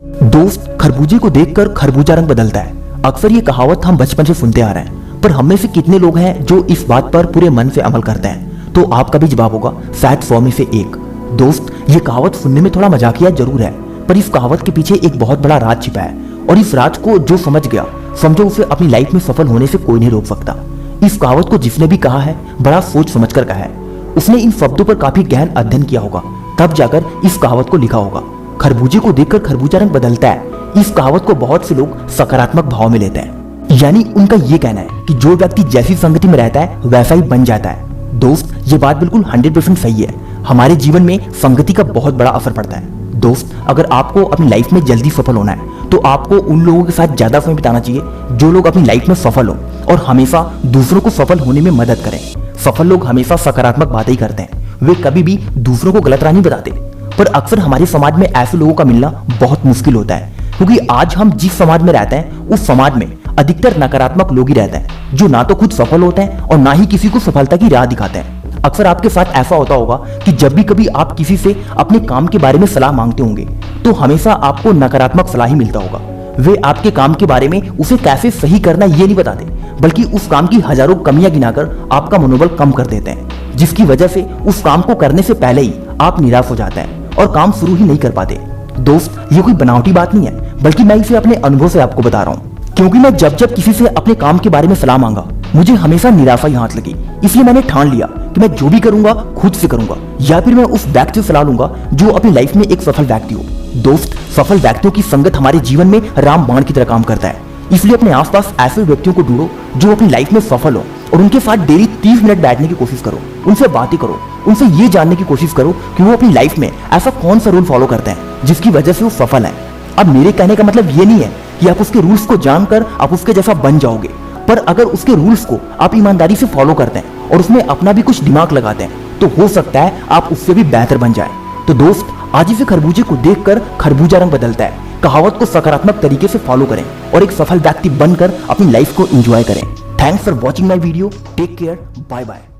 दोस्त, खरबूजे को देखकर खरबूजा रंग बदलता है। अक्सर ये कहावत हम बचपन से सुनते आ रहे हैं, पर हम में से कितने लोग हैं जो इस बात पर पूरे मन से अमल करते हैं? तो आपका भी जवाब होगा शायद 100 में से 1। दोस्त, ये कहावत सुनने में थोड़ा मजाकिया जरूर है, पर इस कहावत के पीछे एक बहुत बड़ा राज छिपा है, और इस राज को जो समझ गया, समझो उसे अपनी लाइफ में सफल होने से कोई नहीं रोक सकता। इस कहावत को जिसने भी कहा है, बड़ा सोच समझ कर कहा है। उसने इन शब्दों पर काफी गहन अध्ययन किया होगा, तब जाकर इस कहावत को लिखा होगा। खरबूजे को देखकर खरबूजा रंग बदलता है। इस कहावत को बहुत से लोग सकारात्मक भाव में लेते हैं, यानी उनका ये कहना है कि जो व्यक्ति जैसी संगति में रहता है वैसा ही बन जाता है। दोस्त, ये बात बिल्कुल 100% सही है। हमारे जीवन में संगति का बहुत बड़ा असर पड़ता है। दोस्त, अगर आपको अपनी लाइफ में जल्दी सफल होना है तो आपको उन लोगों के साथ ज्यादा समय बिताना चाहिए जो लोग अपनी लाइफ में सफल हो और हमेशा दूसरों को सफल होने में मदद करें। सफल लोग हमेशा सकारात्मक बातें ही करते हैं, वे कभी भी दूसरों को गलत राह नहीं बताते। पर अक्सर हमारे समाज में ऐसे लोगों का मिलना बहुत मुश्किल होता है, क्योंकि आज हम जिस समाज में रहते हैं उस समाज में अधिकतर नकारात्मक लोग ही रहते हैं, जो ना तो खुद सफल होते हैं और ना ही किसी को सफलता की राह दिखाते हैं। अक्सर आपके साथ ऐसा होता होगा कि जब भी कभी आप किसी से अपने काम के बारे में सलाह मांगते होंगे तो हमेशा आपको नकारात्मक सलाह ही मिलता होगा। वे आपके काम के बारे में उसे कैसे सही करना ये नहीं बताते, बल्कि उस काम की हजारों कमियां गिनाकर आपका मनोबल कम कर देते हैं, जिसकी वजह से उस काम को करने से पहले ही आप निराश हो जाते हैं और काम शुरू ही नहीं कर पाते। दोस्त, ये कोई बनावटी बात नहीं है, बल्कि मैं इसे अपने अनुभव से आपको बता रहा हूँ, क्योंकि मैं जब जब किसी से अपने काम के बारे में सलाह मांगा, मुझे हमेशा निराशा ही हाथ लगी। इसलिए मैंने ठान लिया कि मैं जो भी करूंगा खुद से करूंगा, या फिर मैं उस व्यक्ति से सलाह लूंगा जो अपनी लाइफ में एक सफल व्यक्ति हो। दोस्त, सफल व्यक्तियों की संगत हमारे जीवन में रामबाण की तरह काम करता है। इसलिए अपने आसपास ऐसे व्यक्तियों को ढूंढो जो अपनी लाइफ में सफल हो, और उनके साथ डेली 30 मिनट बैठने की कोशिश करो, उनसे बातें करो, उनसे ये जानने की कोशिश करो कि वो अपनी लाइफ में ऐसा कौन सा रूल फॉलो करते हैं जिसकी वजह से वो सफल है। अब मेरे कहने का मतलब ये नहीं है कि आप उसके रूल्स को जानकर आप उसके जैसा बन जाओगे, पर अगर उसके रूल्स को आप ईमानदारी से फॉलो करते हैं और उसमें अपना भी कुछ दिमाग लगाते हैं तो हो सकता है आप उससे भी बेहतर बन जाए। तो दोस्त, आज इसे खरबूजे को देखकर खरबूजा रंग बदलता है कहावत को सकारात्मक तरीके से फॉलो करें और एक सफल व्यक्ति बनकर अपनी लाइफ को एंजॉय करें। Thanks for watching my video. Take care. Bye bye.